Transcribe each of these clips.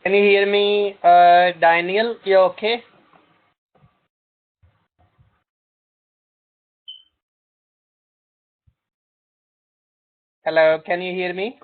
Can you hear me, Daniel? You okay? Hello, can you hear me?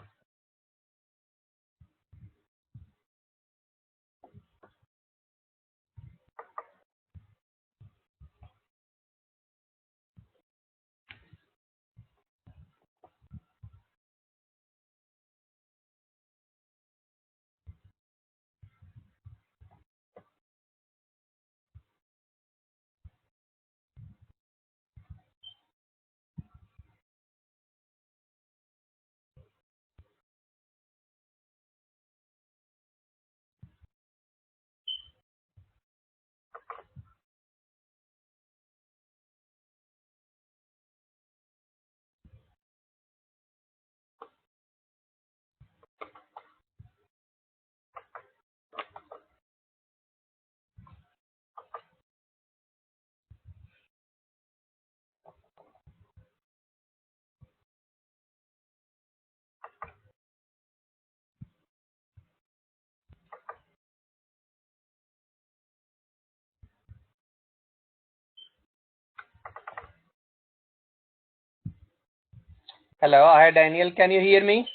Hello, hi Daniel, can you hear me?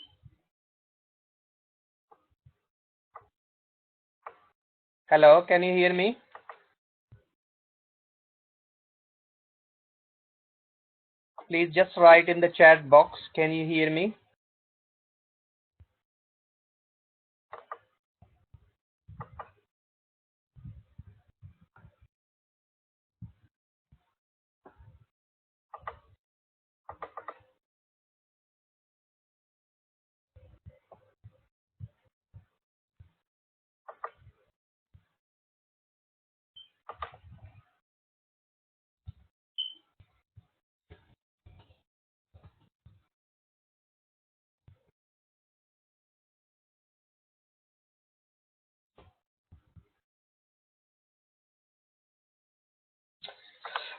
Hello, can you hear me? Please just write in the chat box. Can you hear me?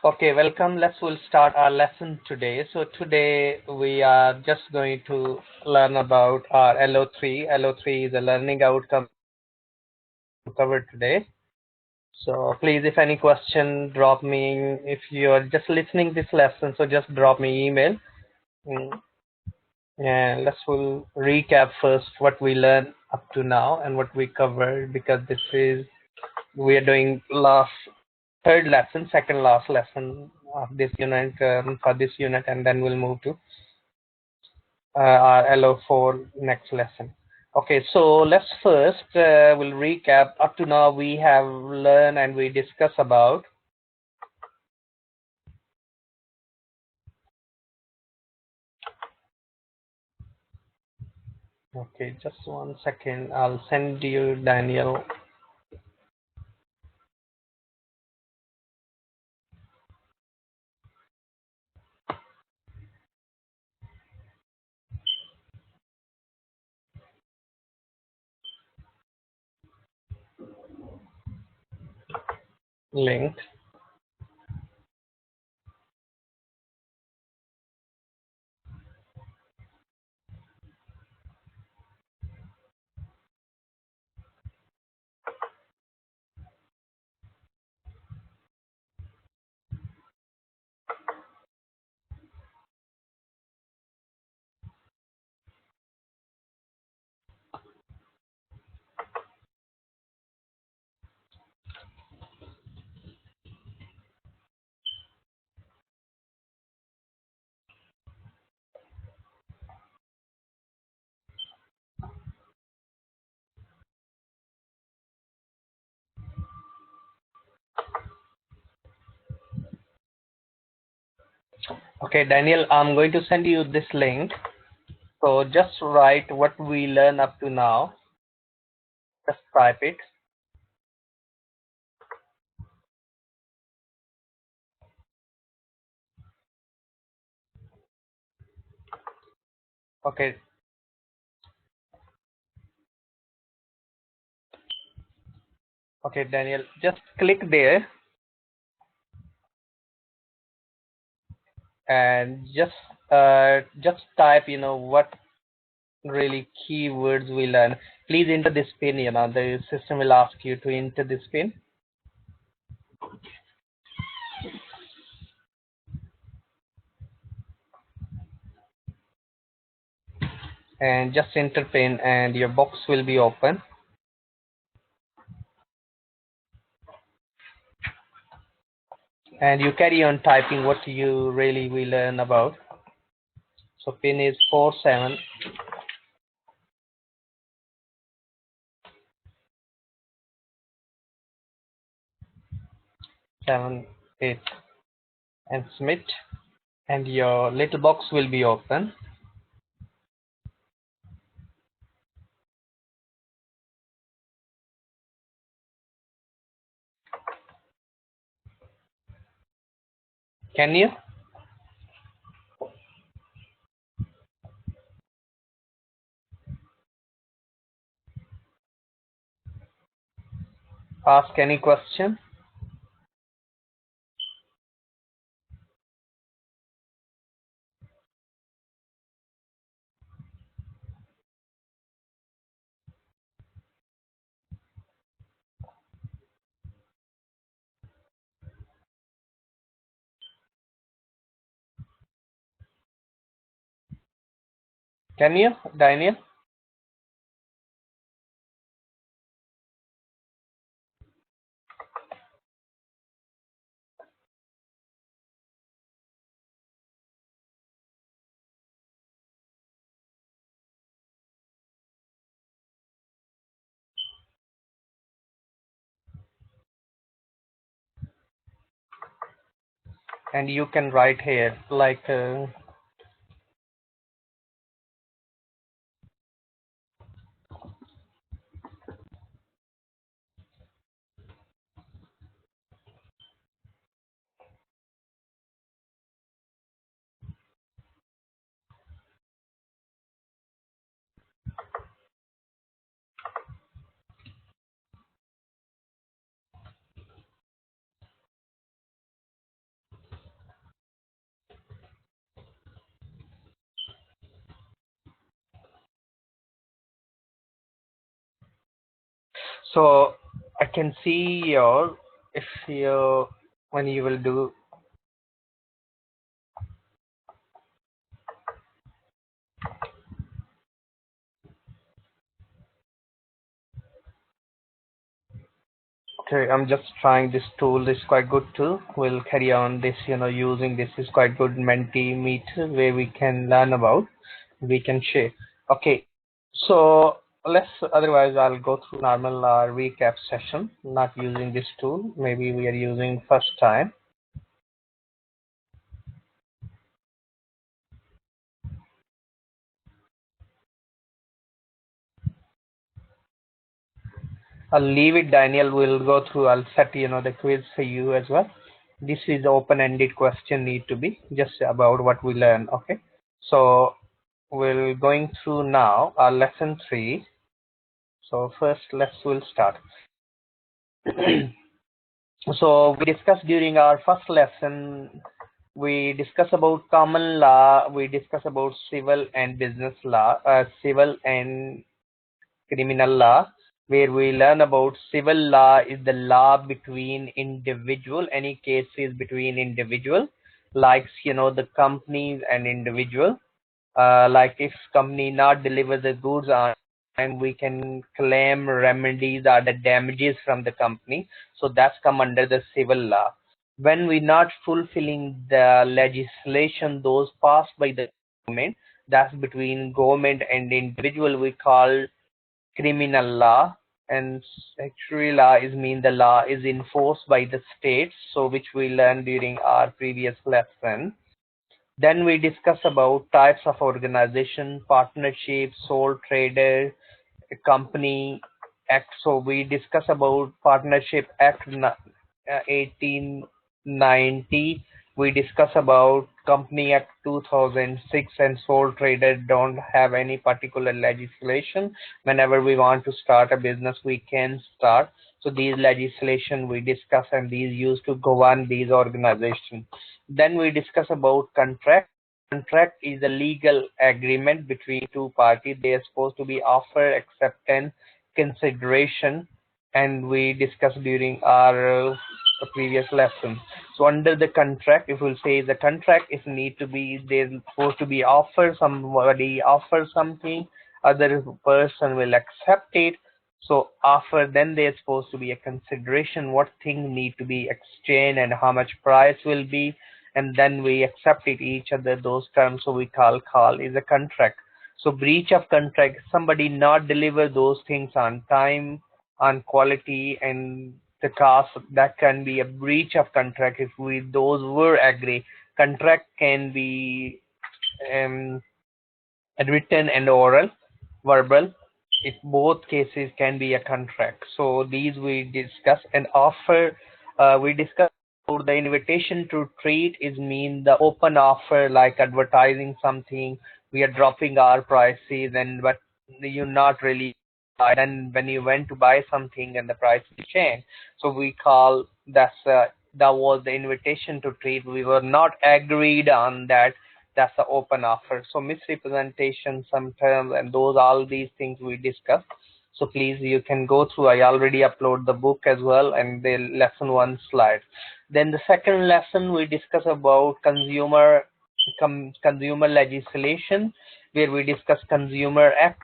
Okay, welcome. We'll start our lesson today. So today we are just going to learn about our LO3. LO3 is a learning outcome covered today. So please, if any question, drop me. If you're just listening this lesson, so just drop me email. And we'll recap first what we learned up to now and what we covered, because we are doing third lesson, second last lesson of this unit, for this unit, and then we'll move to our LO4 next lesson. Okay, so let's first we'll recap. Up to now we have learned and we discuss about okay, just 1 second. I'll send you Daniel link. Okay, Daniel, I'm going to send you this link. So just write what we learn up to now. Just type it. Okay. Okay, Daniel, just click there and just type, what really keywords we learn. Please enter this pin. The system will ask you to enter this pin. And just enter pin and your box will be open. And you carry on typing what you really will learn about. So pin is 4778 and submit. And your little box will be open. Can you? Ask any question. Can you, Daniel? And you can write here like so I can see your, if you, when you will do, okay, I'm just trying this tool. This is quite good too. We'll carry on this, using this is quite good Mentimeter where we can learn about, we can share. Okay, so let's, otherwise I'll go through normal recap session, not using this tool. Maybe we are using first time. I'll leave it. Daniel will go through. I'll set the quiz for you as well. This is open-ended question, need to be just about what we learn. Okay, so we're going through now our lesson 3. So first we'll start. So we discussed during our first lesson, we discuss about common law, we discuss about civil and business law, civil and criminal law, where we learn about civil law is the law between individual, any cases between individual, like the companies and individual. Like if company not deliver the goods on time, we can claim remedies or the damages from the company. So that's come under the civil law. When we not fulfilling the legislation those passed by the government, that's between government and individual, we call criminal law. And statutory law is mean the law is enforced by the states, so which we learned during our previous lesson. Then we discuss about types of organization, partnership, sole trader, company act. So we discuss about partnership act 1890. We discuss about company act 2006, and sole trader don't have any particular legislation. Whenever we want to start a business, we can start. So these legislation we discuss, and these used to govern these organizations. Then we discuss about contract. contract is a legal agreement between two parties. They are supposed to be offer, acceptance, consideration, and we discussed during our previous lesson. So under the contract, if we'll say the contract is need to be, they're supposed to be offer, somebody offer something, other person will accept it. So offer, then there's supposed to be a consideration, what thing need to be exchanged and how much price will be, and then we accept it each other those terms. So we call is a contract. So breach of contract, somebody not deliver those things on time, on quality, and the cost, that can be a breach of contract. If we those were agree, contract can be um, written and oral, verbal. If both cases can be a contract. So these we discuss. And offer, we discuss about the invitation to trade is mean the open offer, like advertising something. We are dropping our prices, and but you're not really buy. Then when you went to buy something and the price change, so we call that was the invitation to trade. We were not agreed on that, that's the open offer. So misrepresentation, some terms, and those all these things we discussed. So please, you can go through. I already upload the book as well and the lesson one slide. Then the second lesson we discuss about consumer legislation, where we discuss Consumer Act,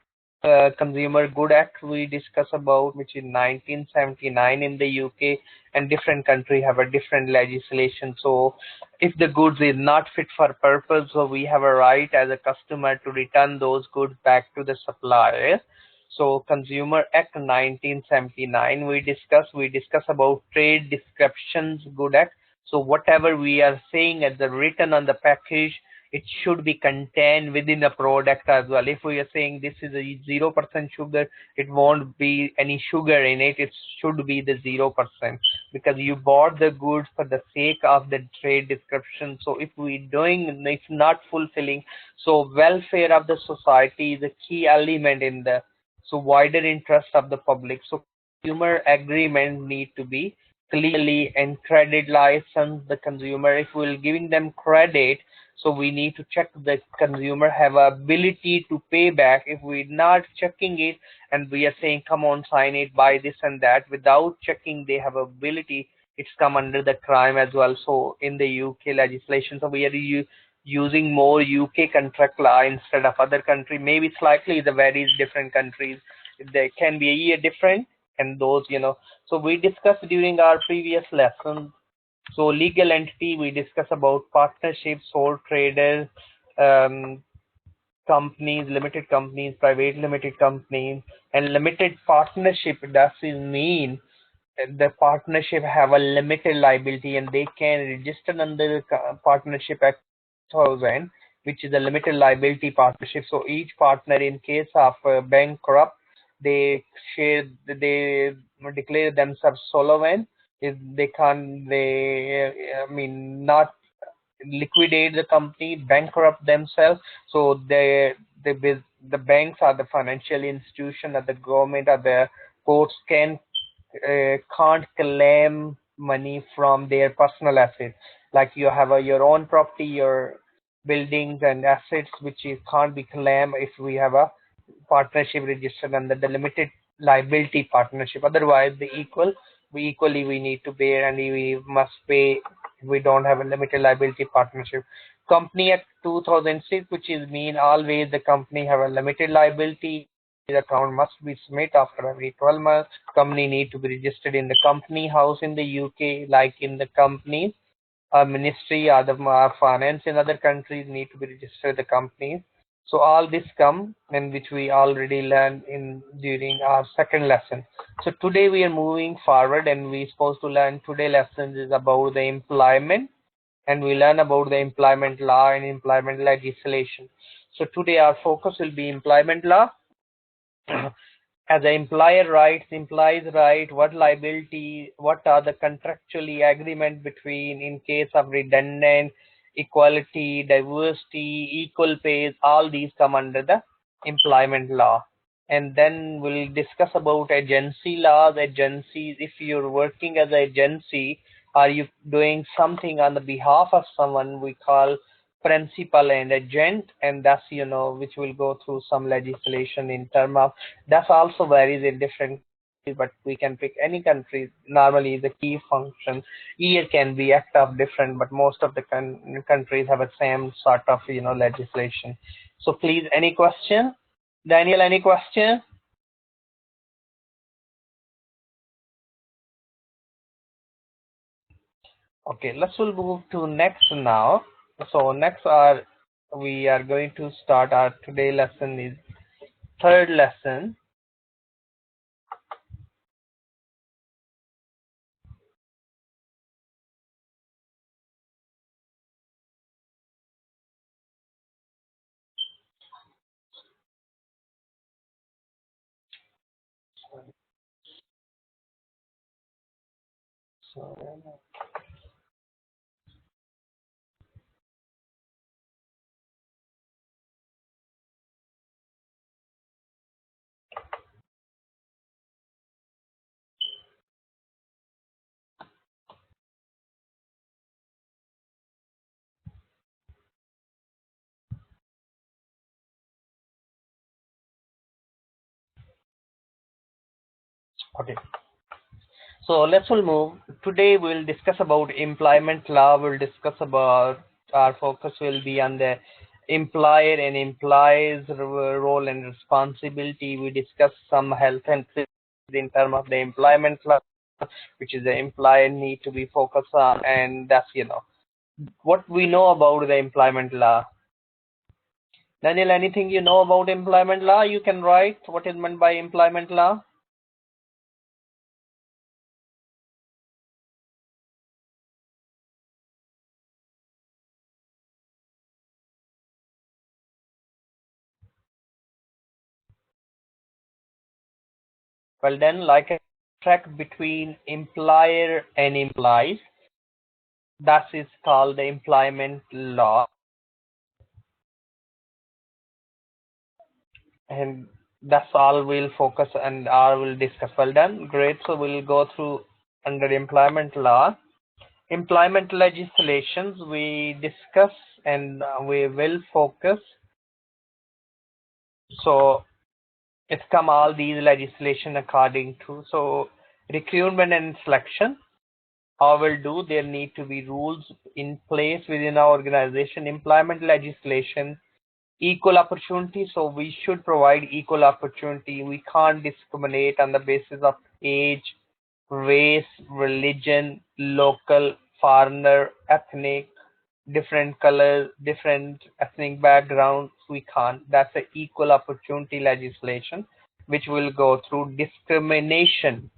Consumer Good Act we discuss about, which is 1979 in the UK, and different country have a different legislation. So if the goods is not fit for purpose, so we have a right as a customer to return those goods back to the supplier. So Consumer Act 1979 we discuss about Trade Descriptions Good Act. So whatever we are saying at the written on the package, it should be contained within the product as well. If we are saying this is a 0% sugar, it won't be any sugar in it. It should be the 0%, because you bought the goods for the sake of the trade description. So if we doing, it's not fulfilling. So welfare of the society is a key element in the wider interest of the public. So consumer agreement need to be clearly and credit license the consumer. If we're giving them credit, so we need to check the consumer have ability to pay back. If we're not checking it and we are saying, come on, sign it, buy this and that, without checking they have ability, it's come under the crime as well. So in the UK legislation, so we are using more UK contract law instead of other country. Maybe slightly the varies different countries. There can be a year different, and those, So we discussed during our previous lesson. So legal entity, we discuss about partnerships, sole traders, um, companies, limited companies, private limited companies, and limited partnership. Does it mean the partnership have a limited liability and they can register under the Partnership Act 2000, which is a limited liability partnership. So each partner, in case of bankrupt, they declare themselves solvent. If they can't, not liquidate the company, bankrupt themselves. So the banks or the financial institution or the government or the courts can't claim money from their personal assets. Like you have your own property, your buildings and assets, which can't be claimed if we have a partnership registered under the limited liability partnership. Otherwise, we need to bear, and we must pay if we don't have a limited liability partnership. Company Act 2006, which is mean always the company have a limited liability. The account must be submitted after every 12 months. Company need to be registered in the company house in the UK, like in the company ministry or the finance in other countries need to be registered the companies. So all this come, and which we already learned in during our second lesson. So today we are moving forward, and we supposed to learn today lessons is about the employment, and we learn about the employment law and employment legislation. So today our focus will be employment law. As the employer rights, implies right, what liability, what are the contractually agreement between in case of redundant, equality, diversity, equal pays, all these come under the employment law. And then we'll discuss about agency laws. Agencies, if you're working as an agency, are you doing something on the behalf of someone, we call principal and agent, and that's which will go through some legislation in term of that's also varies in different countries, but we can pick any country. Normally the key function here can be act of different, but most of the countries have a same sort of legislation. So please, any question? Daniel, any question? Okay, let's will move to next now. So next we are going to start our today lesson is third lesson. So, okay. So let's will move. Today we'll discuss about employment law. We'll discuss about our focus will be on the employer and employees role and responsibility. We discuss some health and safety in terms of the employment law, which is the employer need to be focused on, and that's what we know about the employment law. Daniel, anything you know about employment law? You can write what is meant by employment law. Well then, like a contract between employer and employees, that is called the employment law, and that's all we'll focus and all will discuss. Well done, great. So we'll go through under employment law. Employment legislations we discuss and we will focus. So it's come all these legislation according to recruitment and selection. How will do there need to be rules in place within our organization. Employment legislation, equal opportunity. So we should provide equal opportunity. We can't discriminate on the basis of age, race, religion, local, foreigner, ethnic, different colors, different ethnic backgrounds. We can't. That's an equal opportunity legislation, which will go through discrimination.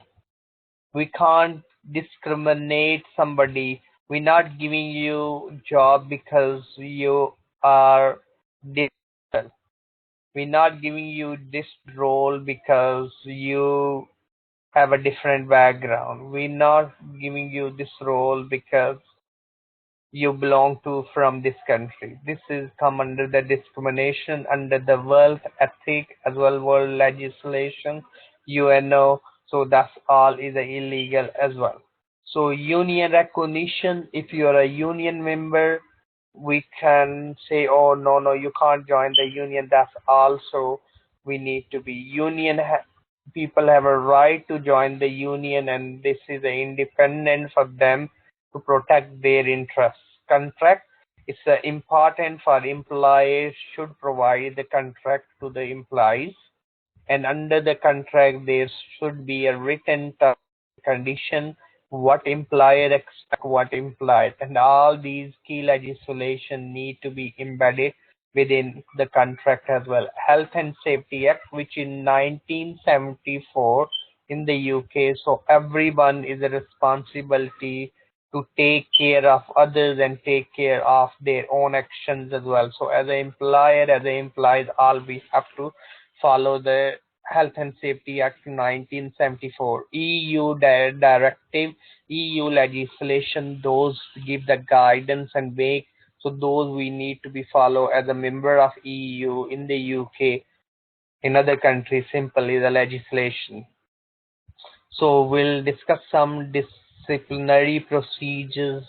We can't discriminate somebody. We're not giving you job because you are different. We're not giving you this role because you have a different background. We're not giving you this role because you belong to from this country. This is come under the discrimination under the world ethic as well world legislation, UNO. So that's all is illegal as well. So union recognition, if you are a union member, we can say, oh no, you can't join the union. That's also we need to be union. People have a right to join the union, and this is independent for them to protect their interests. Contract is important for employers should provide the contract to the employees, and under the contract there should be a written condition what employer expect what employed, and all these key legislation need to be embedded within the contract as well. Health and Safety Act, which in 1974 in the UK, so everyone is a responsibility to take care of others and take care of their own actions as well. So as an employer, as an employees, all we have to follow the Health and Safety Act 1974. EU directive, EU legislation, those give the guidance and make, so those we need to be follow as a member of EU in the UK. In other countries, simply the legislation. So we'll discuss some disciplinary procedures,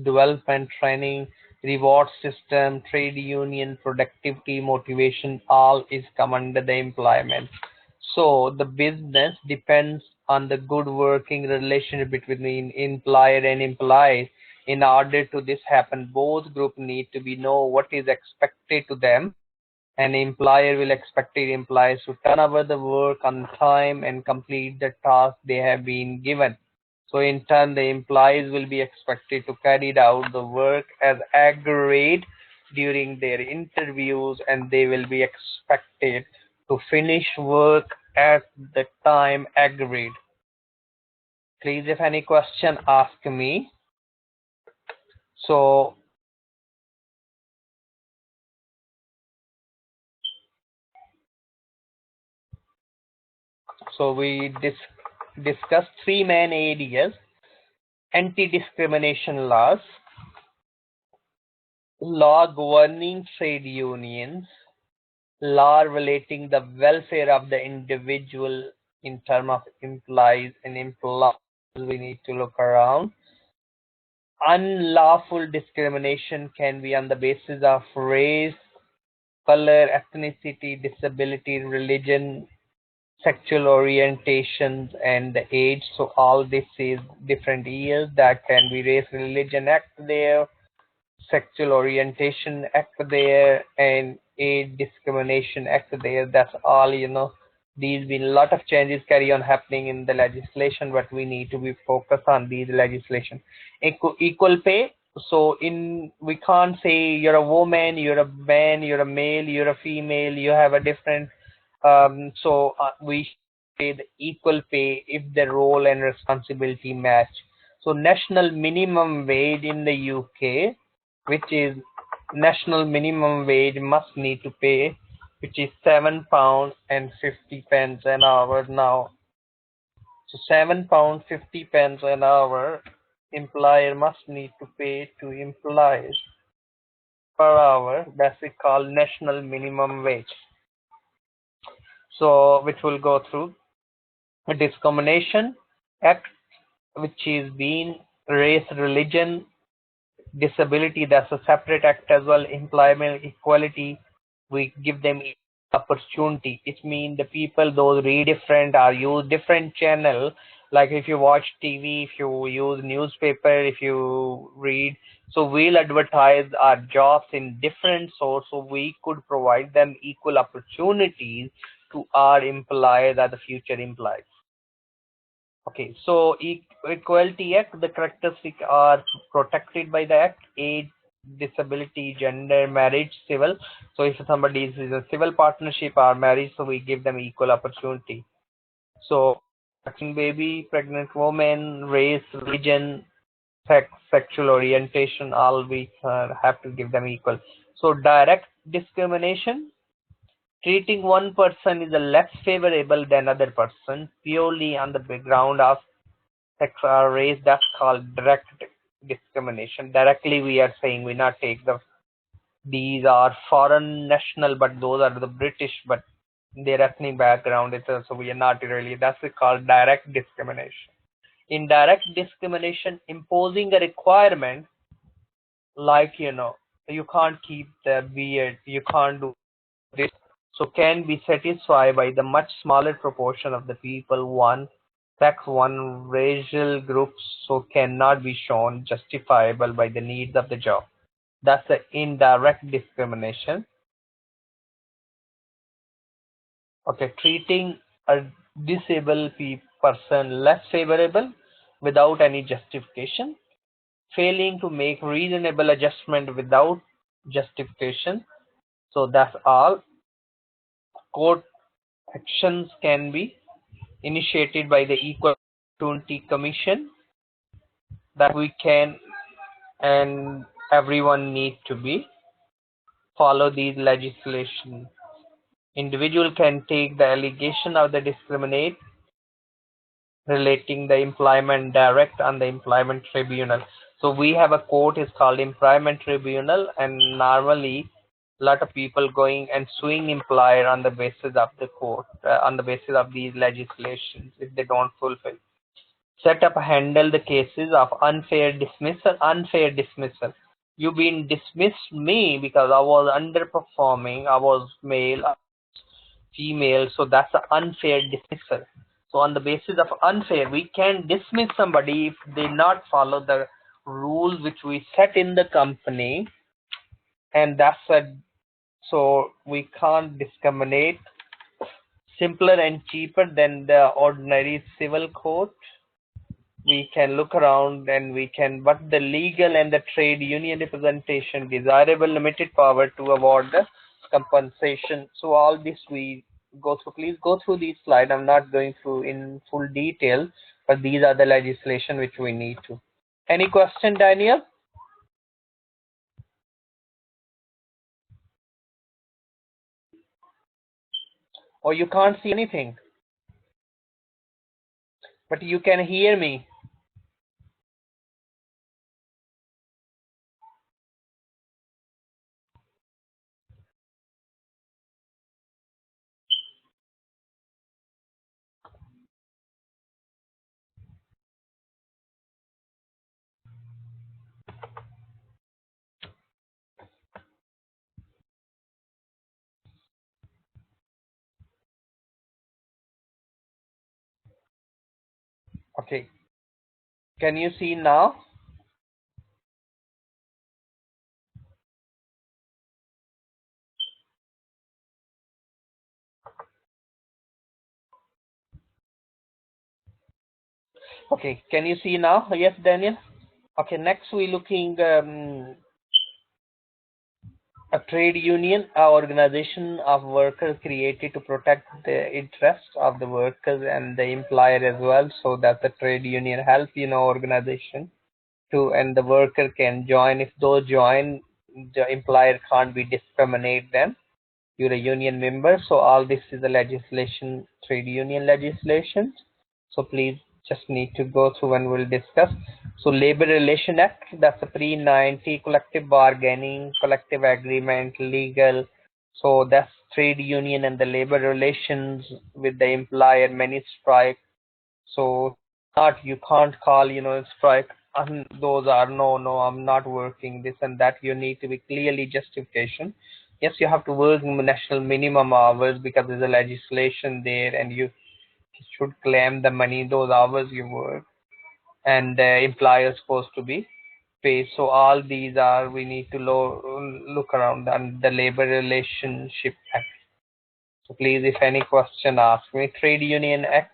development training, reward system, trade union, productivity, motivation, all is come under the employment. So the business depends on the good working relationship between employer and employees. In order to this happen, both group need to be know what is expected to them. An employer will expect the employees to turn over the work on time and complete the task they have been given. So in turn, the employees will be expected to carry out the work as agreed during their interviews, and they will be expected to finish work at the time agreed. Please, if any question, ask me. So we discussed three main areas: anti-discrimination laws, law governing trade unions, law relating the welfare of the individual in terms of employees and employers. We need to look around. Unlawful discrimination can be on the basis of race, color, ethnicity, disability, religion, sexual orientations, and the age. So all this is different years that can be race, religion act there, sexual orientation act there, and age discrimination act there. That's all, these been a lot of changes carry on happening in the legislation, but we need to be focused on these legislation. Equal pay. So in we can't say you're a woman, you're a man, you're a male, you're a female, you have a different we pay the equal pay if the role and responsibility match. So national minimum wage in the UK, which is national minimum wage must need to pay, which is £7 and 50 pence an hour now. So £7 50 pence an hour employer must need to pay to employees per hour. That's it called national minimum wage. So which will go through a discrimination act, which is being race, religion, disability. That's a separate act as well. Employment equality, we give them opportunity. It means the people those read different or use different channel. Like if you watch TV, if you use newspaper, if you read, so we'll advertise our jobs in different sources, so we could provide them equal opportunities to our employees or the future employees. Okay, so Equality Act, the characteristics are protected by the Act: age, disability, gender, marriage, civil. So if somebody is a civil partnership or marriage, so we give them equal opportunity. So baby, pregnant woman, race, religion, sex, sexual orientation, all we have to give them equal. So direct discrimination, treating one person is a less favorable than other person purely on the background of sex or race. That's called direct discrimination. Directly we are saying we not take these are foreign national, but those are the British, but their ethnic background is also we are not really. That's called direct discrimination. Indirect discrimination, imposing a requirement like you can't keep the beard, you can't do this, so can be satisfied by the much smaller proportion of the people, one sex, one racial group, so cannot be shown justifiable by the needs of the job. That's the indirect discrimination. Okay, treating a disabled person less favorable without any justification, failing to make reasonable adjustment without justification. So that's all. Court actions can be initiated by the Equal Opportunity Commission that we can, and everyone need to be follow these legislation. Individual can take the allegation of the discriminate relating the employment direct on the employment tribunal. So we have a court is called employment tribunal, and normally a lot of people going and suing employer on the basis of the court, on the basis of these legislations if they don't fulfill. Set up handle the cases of unfair dismissal. You been dismissed me because I was underperforming. I was male, female, so that's an unfair dismissal. So on the basis of unfair, we can dismiss somebody if they not follow the rules which we set in the company, and that's a so we can't discriminate. Simpler and cheaper than the ordinary civil court. We can look around and we can, but the legal and the trade union representation, desirable limited power to award the compensation. So all this we go through. Please go through these slides. I'm not going through in full detail, but these are the legislation which we need to. Any question, Daniel? Or you can't see anything, but you can hear me. Okay. Can you see now? Okay. Can you see now? Yes, Daniel? Okay. Next, we're looking a trade union, a organization of workers created to protect the interests of the workers and the employer as well. So that the trade union help organization to, and the worker can join. If those join, the employer can't be discriminate them. You're a union member. So all this is the legislation, trade union legislation. So please just need to go through and we'll discuss. So Labor Relation Act, that's a pre-90, collective bargaining, collective agreement, legal. So that's trade union and the labor relations with the employer, many strike. So not, you can't call, strike, those are no, I'm not working, this and that. You need to be clearly justification. Yes, you have to work national minimum hours because there's a legislation there, and you should claim the money, those hours you work, and the employer is supposed to be paid. So all these are, we need to look around and the Labor Relationship Act. So please, if any question, ask me. Trade Union Act,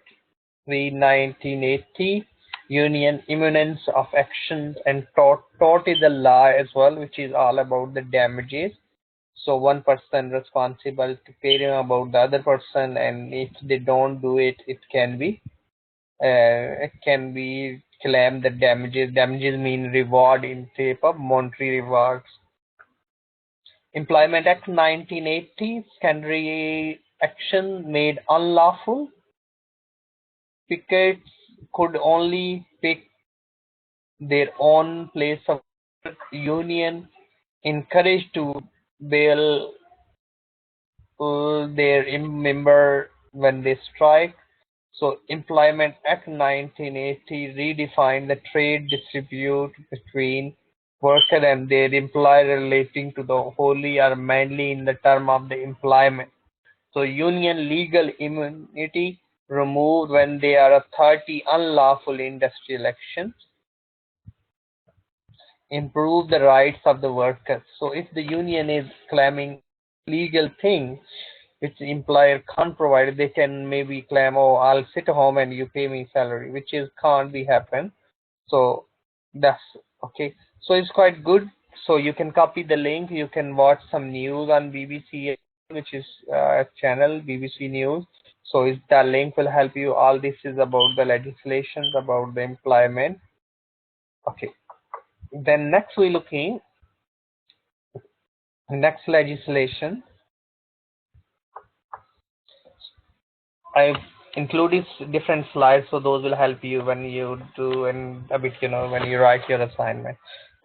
1980, union imminence of actions, and tort is a law as well, which is all about the damages. So one person responsible to pay about the other person, and if they don't do it, it can be claimed the damages. Damages mean reward in shape of monetary rewards. Employment Act 1980, secondary action made unlawful. Pickets could only pick their own place of work. Union encouraged to bail their member when they strike. So Employment Act 1980 redefined the trade dispute between worker and their employer relating to the wholly or mainly in the term of the employment. So union legal immunity removed when there are 30 unlawful industrial actions. Improve the rights of the workers. So if the union is claiming legal thing which the employer can't provide, they can maybe claim, oh, I'll sit home and you pay me salary, which is can't be happen. So that's okay. So it's quite good. So you can copy the link. You can watch some news on BBC, which is channel BBC News. So is the link will help you. All this is about the legislations about the employment. Okay. Then next we're looking next legislation. I've included different slides, so those will help you when you do and a bit, when you write your assignment.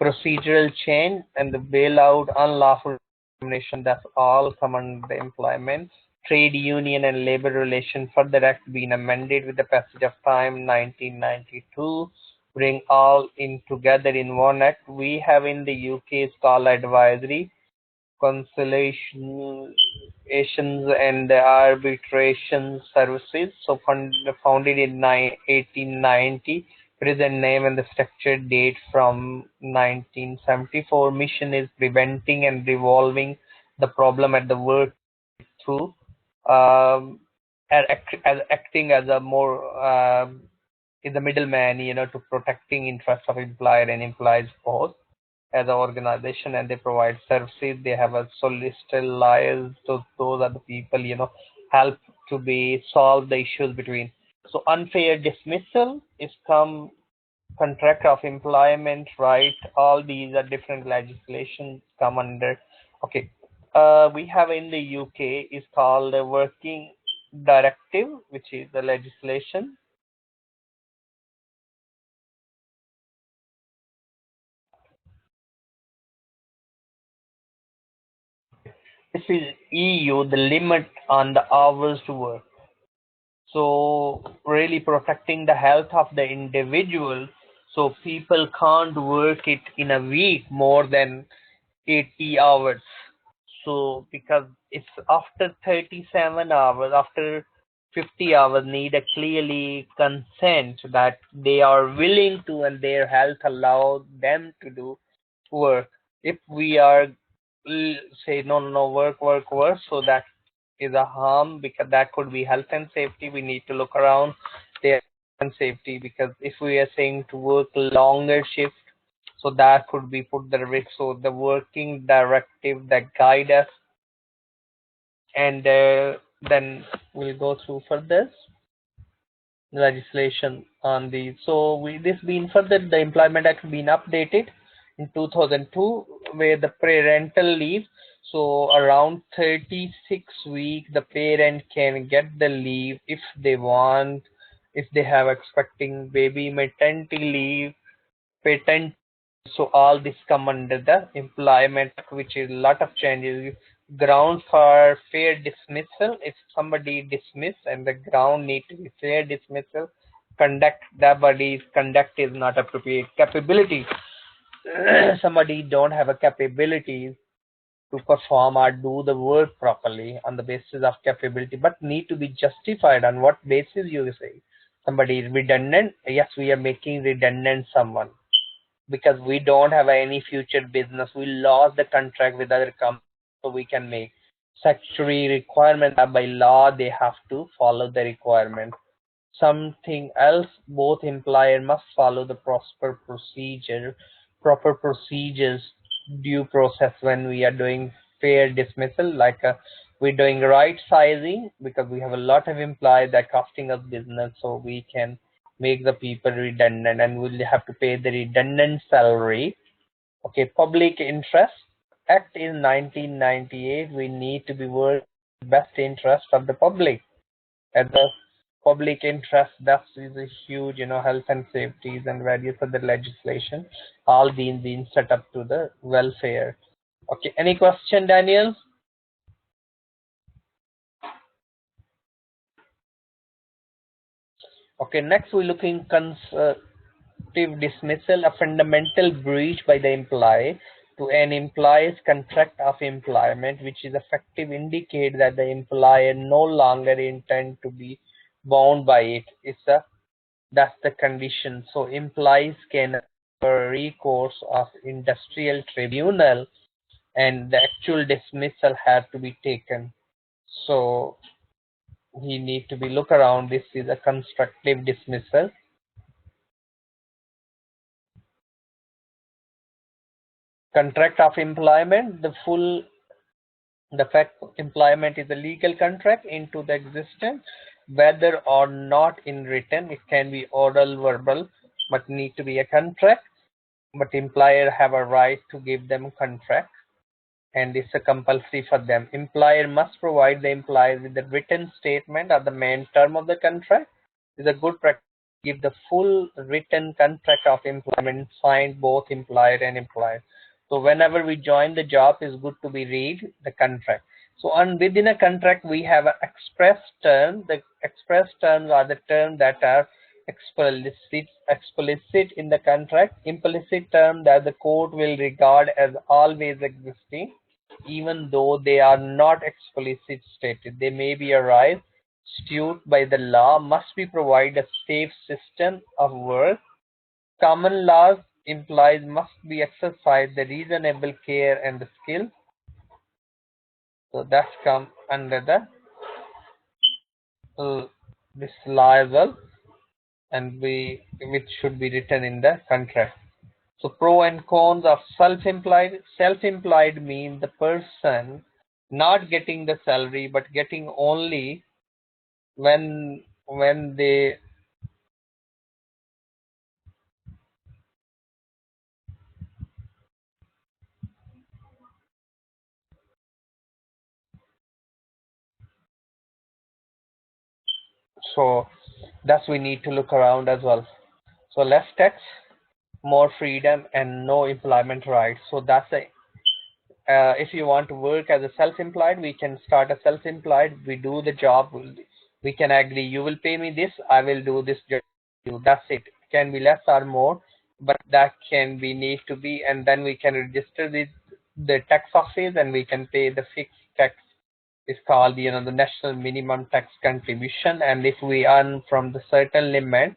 Procedural change and the bailout, unlawful discrimination, that's all come under the employment. Trade union and labor relation further act being amended with the passage of time, 1992. bring all in together in one act. We have in the UK is called advisory, conciliations and arbitration services. So founded in 1890, present name and the structure date from 1974. Mission is preventing and resolving the problem at the work through acting as a more is the middleman, to protecting interests of employer and employees both as an organization, and they provide services. They have a solicitor, lawyers. So those are the people, help to be solve the issues between. So unfair dismissal is come contract of employment, right? All these are different legislations come under. Okay, we have in the UK is called the Working Directive, which is the legislation. This is EU, the limit on the hours to work. So really protecting the health of the individual. So people can't work it in a week more than 80 hours. So because it's after 37 hours, after 50 hours, need a clearly consent that they are willing to and their health allow them to do work. If we are say no, no, no, work, so that is a harm, because that could be health and safety. We need to look around their health and safety, because if we are saying to work longer shift, so that could be put the risk. So the working directive that guide us, and then we'll go through for this legislation on the. So we this been further, the Employment Act been updated in 2002, where the parental leave, so around 36 weeks the parent can get the leave if they want, if they have expecting baby. Maternity leave, patent. So all this come under the Employment Act, which is a lot of changes. Ground for fair dismissal: if somebody dismissed and the ground need to be fair dismissal. Conduct, the body's conduct is not appropriate. Capability: somebody don't have a capability to perform or do the work properly on the basis of capability, but need to be justified. On what basis you say somebody is redundant? Yes, we are making redundant someone because we don't have any future business. We lost the contract with other companies, so we can make statutory requirement that by law they have to follow the requirement. Something else, both employer must follow the proper procedures, due process when we are doing fair dismissal, like we're doing right sizing, because we have a lot of employees that costing us business, so we can make the people redundant and we'll have to pay the redundant salary. Okay, Public Interest Act in 1998, we need to be working best interest of the public. At the public interest, that is a huge, health and safety and various other legislation, all being set up to the welfare. Okay, any question, Daniel? Okay, next we're looking constructive dismissal, a fundamental breach by the employee to an employee's contract of employment, which is effective indicate that the employer no longer intend to be bound by it. That's the condition. So employees can recourse of industrial tribunal, and the actual dismissal has to be taken. So he need to be look around. This is a constructive dismissal. Contract of employment: the fact employment is a legal contract into the existence, whether or not in written. It can be oral, verbal, but need to be a contract. But employer have a right to give them contract, and it's a compulsory for them. Employer must provide the employee with the written statement of the main term of the contract. It's a good practice to give the full written contract of employment signed both employer and employer. So whenever we join the job, it's good to be read the contract. So within a contract, we have an express term. The express terms are the terms that are explicit in the contract, implicit term that the court will regard as always existing, even though they are not explicit stated. They may be arise, instituted by the law, must be provide a safe system of work. Common laws implies must be exercised the reasonable care and the skill. So that's come under the this law as well, and which should be written in the contract. So pro and cons of self-employed. Self-employed means the person not getting the salary but getting only when they so that's we need to look around as well. So less tax, more freedom, and no employment rights. So that's a if you want to work as a self-employed, we can start a self-employed. We do the job. We can agree. You will pay me this. I will do this job. That's it. It can be less or more, but that can be need to be, and then we can register with the tax office, and we can pay the fixed tax. It's called the national minimum tax contribution. And if we earn from the certain limit,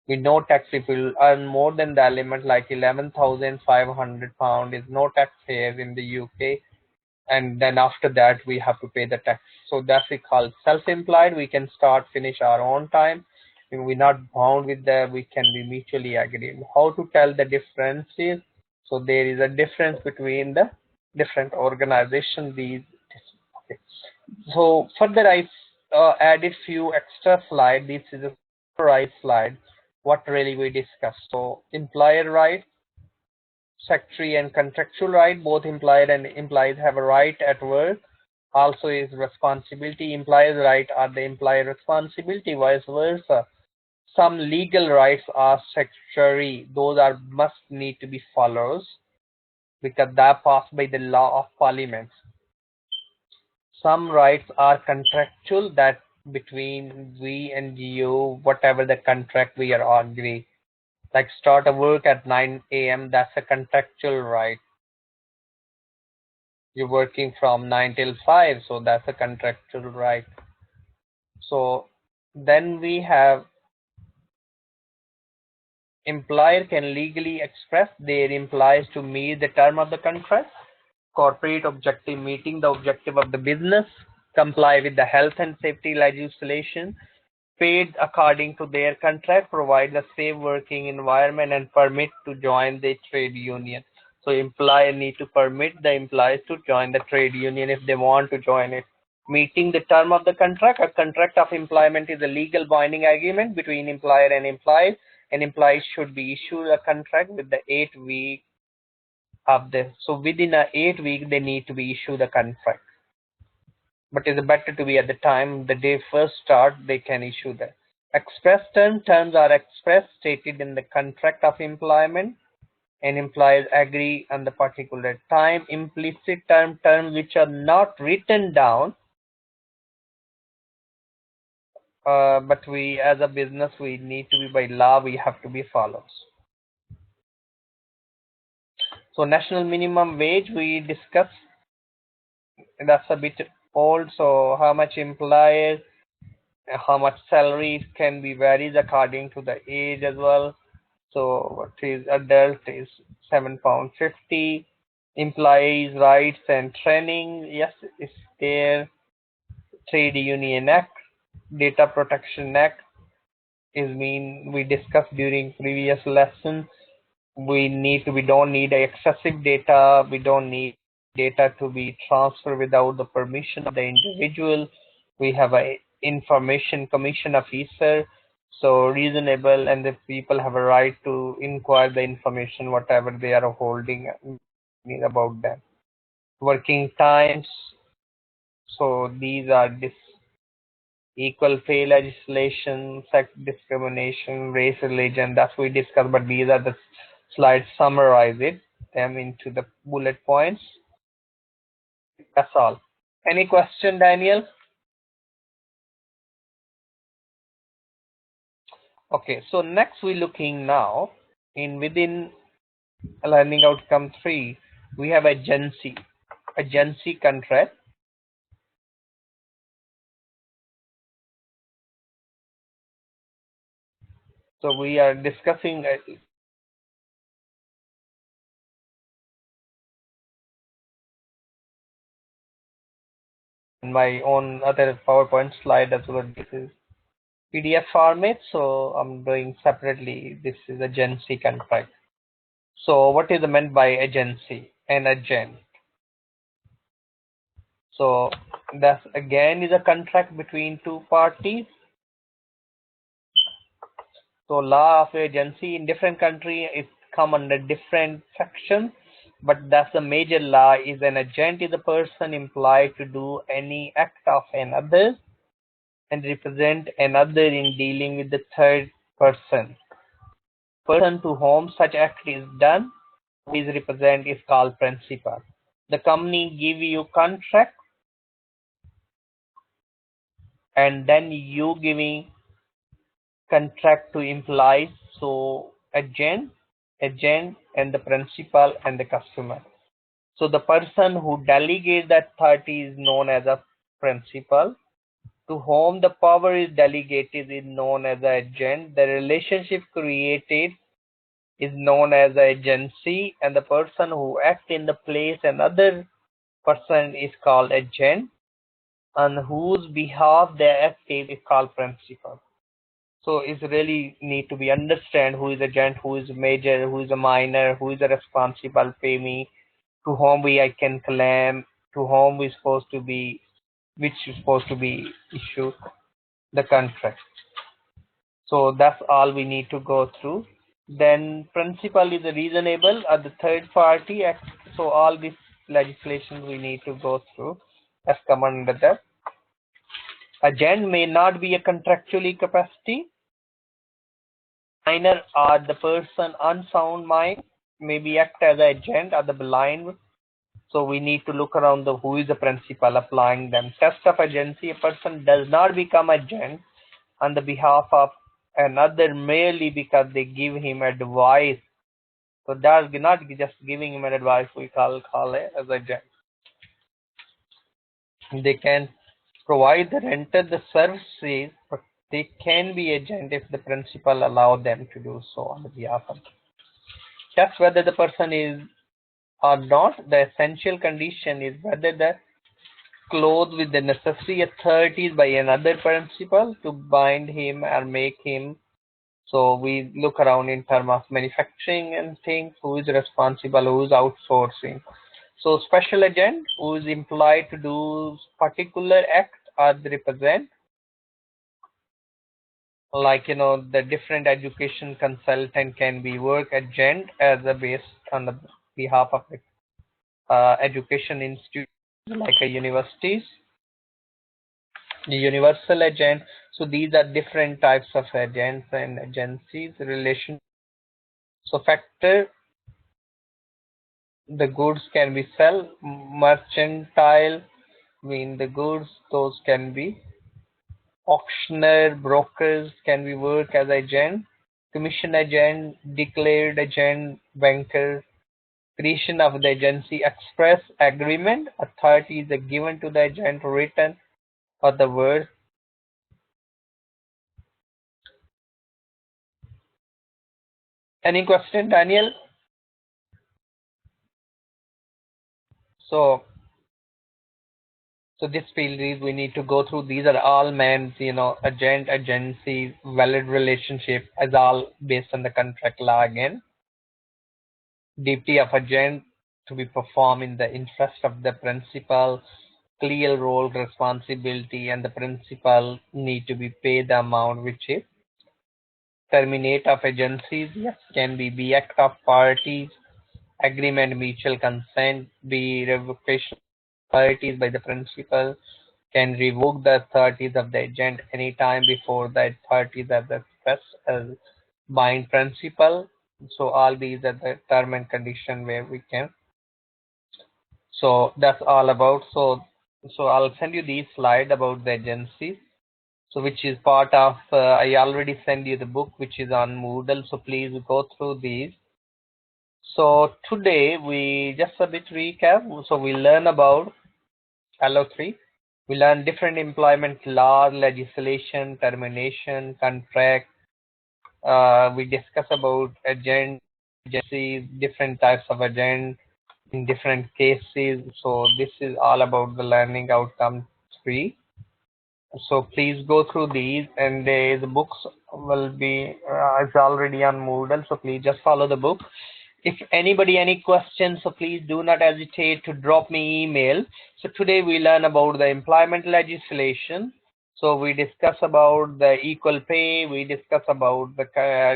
with no tax, if we earn more than the limit, like £11,500 is no tax here in the UK, and then after that we have to pay the tax. So that's we call self-employed. We can start finish our own time. We're not bound with that. We can be mutually agreed. How to tell the differences? So there is a difference between the different organizations. These okay. So further, I added few extra slides. This is a right slide. What really we discussed. So employer right, statutory and contractual right. Both employer and employees have a right at work. Also is responsibility. Employer's right are the employer responsibility. Vice versa. Some legal rights are statutory. Those are must need to be followed because they are passed by the law of Parliament. Some rights are contractual, that between we and you, whatever the contract we are agree. Like start a work at 9 a.m. That's a contractual right. You're working from 9 till 5, so that's a contractual right. So then we have employer can legally express their employees to meet the term of the contract. Corporate objective, meeting the objective of the business, comply with the health and safety legislation, paid according to their contract, provide a safe working environment, and permit to join the trade union. So employer need to permit the employees to join the trade union if they want to join it. Meeting the term of the contract. A contract of employment is a legal binding agreement between employer and employee, and employees should be issued a contract with the 8 week of this. So within a 8 week, they need to be issued a contract. But it's better to be at the time the day first start, they can issue that. Express terms are expressed stated in the contract of employment, and employees agree on the particular time. Implicit terms which are not written down, but we as a business we need to be by law, we have to be followed. So national minimum wage we discussed, that's a bit old. So how much employers, how much salaries can be varies according to the age as well. So what is adult is £7.50. Employees rights and training, yes, is there. Trade Union Act, Data Protection Act is mean we discussed during previous lesson. We don't need excessive data. We don't need data to be transferred without the permission of the individual. We have a information commission officer, so reasonable, and the people have a right to inquire the information whatever they are holding about them. Working times, so these are this equal pay legislation, sex discrimination, race, religion. That's we discussed, but these are the slides summarize it them into the bullet points. That's all. Any question, Daniel? Okay, so next we're looking now within learning outcome 3, we have agency contract. So we are discussing in my own other PowerPoint slide as well. This is PDF format, so I'm doing separately. This is agency contract. So what is meant by agency? An agent. So that again is a contract between two parties. So law of agency in different country it come under different sections, but that's the major law is an agent is a person employed to do any act of another and represent another in dealing with the third person. Person to whom such act is done, who is represent is called principal. The company give you contract and then you giving contract to employees. So agent and the principal and the customer. So the person who delegates the authority is known as a principal. To whom the power is delegated is known as an agent. The relationship created is known as an agency, and the person who acts in the place another person is called agent, on whose behalf they act is called principal. So it's really need to be understand who is agent, who is major, who is a minor, who is a responsible pay me, to whom we I can claim, to whom we supposed to be, which is supposed to be issued the contract. So that's all we need to go through. Then principal is a reasonable or the third party act. So all this legislation we need to go through as come under that. Agent may not be a contractually capacity. Minor or the person unsound mind may be act as an agent or the blind. So we need to look around the who is the principal applying them. Test of agency, a person does not become agent on the behalf of another merely because they give him advice. So that's not just giving him an advice, we call it as agent. They can provide the renter the services, but they can be agent if the principal allow them to do so on the behalf of. Just whether the person is or not, the essential condition is whether the clothed with the necessary authorities by another principal to bind him or make him. So we look around in terms of manufacturing and things, who is responsible, who is outsourcing. So special agent who is employed to do particular act or represent, like the different education consultant can be work agent as a based on the behalf of the education institute like a universities, the universal agent. So these are different types of agents and agencies relation. So factor, the goods can be sell, mercantile mean the goods, those can be auctioneer, brokers can be work as agent, commission agent, declared agent, banker. Creation of the agency express agreement, authority is given to the agent written or the word. Any question, Daniel? So so this field is we need to go through. These are all meant, agent, agency, valid relationship as all based on the contract law again. Duty of agent to be performed in the interest of the principal, clear role responsibility, and the principal need to be paid the amount which is. Terminate of agencies, yes, can be act of parties, agreement, mutual consent, be revocation authorities by the principal, can revoke the authorities of the agent anytime before the authorities are expressed as bind principal. So all these are the term and condition where we can. So that's all about. So I'll send you these slide about the agencies. So which is part of, I already sent you the book which is on Moodle, so please go through these. So today we just a bit recap. So we learn about LO3. We learn different employment law, legislation, termination, contract. We discuss about agencies, different types of agent in different cases. So this is all about the learning outcome 3. So please go through these, and the books will be it's already on Moodle, so please just follow the book. If anybody any questions, so please do not hesitate to drop me email. So today we learn about the employment legislation. So we discuss about the equal pay, we discuss about the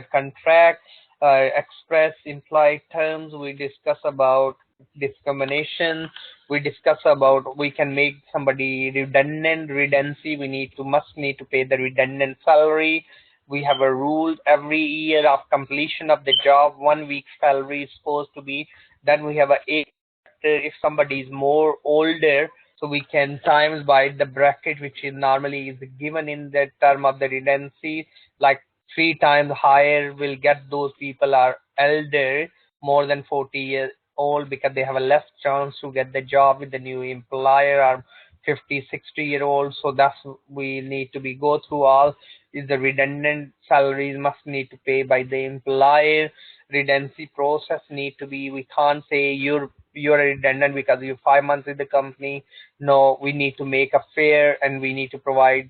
contract, express implied terms, we discuss about discrimination, we discuss about we can make somebody redundancy, must need to pay the redundant salary. We have a rule every year of completion of the job, 1 week salary is supposed to be. Then we have a if somebody is more older, so we can times by the bracket which is normally is given in the term of the redundancy, like 3 times higher will get those people are elder, more than 40 years old, because they have a less chance to get the job with the new employer, or 50-60 year old. So that's we need to be go through all is the redundant salaries must need to pay by the employer. Redundancy process need to be, we can't say you're redundant because you're 5 months with the company. No, we need to make a fair, and we need to provide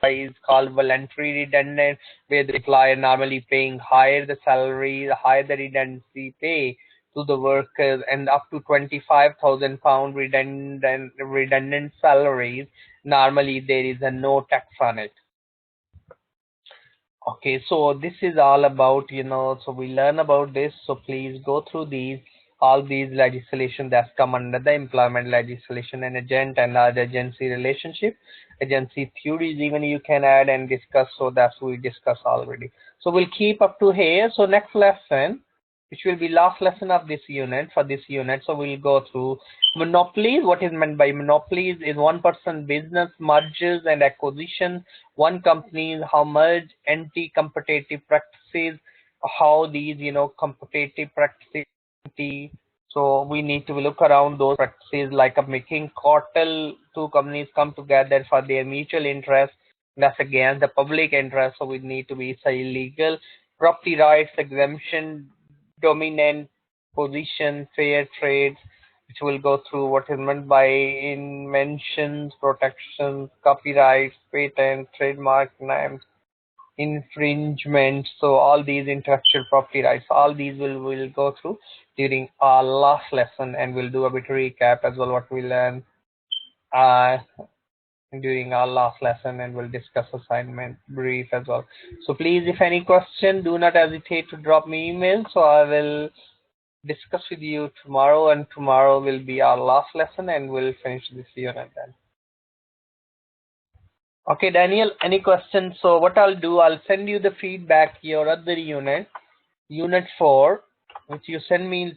is called voluntary redundant, where the employer normally paying higher the salary, the higher the redundancy pay to the workers, and up to £25,000 redundant salaries. Normally there is a no tax on it. Okay, so this is all about, so we learn about this. So please go through all these legislation that's come under the employment legislation, and agent and other agency relationship, agency theories even you can add and discuss. So that's we discuss already. So we'll keep up to here. So next lesson, which will be last lesson of this unit for this unit. So we'll go through monopolies. What is meant by monopolies is one person business mergers and acquisition. One company, how merge anti-competitive practices, how these competitive practices. So we need to look around those practices like making cartel. Two companies come together for their mutual interest. That's against the public interest. So we need to be illegal. Property rights exemption, dominant position, fair trade, which will go through what is meant by inventions, protections, copyrights, patents, trademark names, infringement. So all these intellectual property rights, all these will go through during our last lesson, and we'll do a bit recap as well what we learned uh, during our last lesson, and we'll discuss assignment brief as well. So please, if any question, do not hesitate to drop me email. So I will discuss with you tomorrow, and tomorrow will be our last lesson, and we'll finish this unit then. Okay, Daniel, any questions? So what I'll do, I'll send you the feedback, your other unit 4, which you send me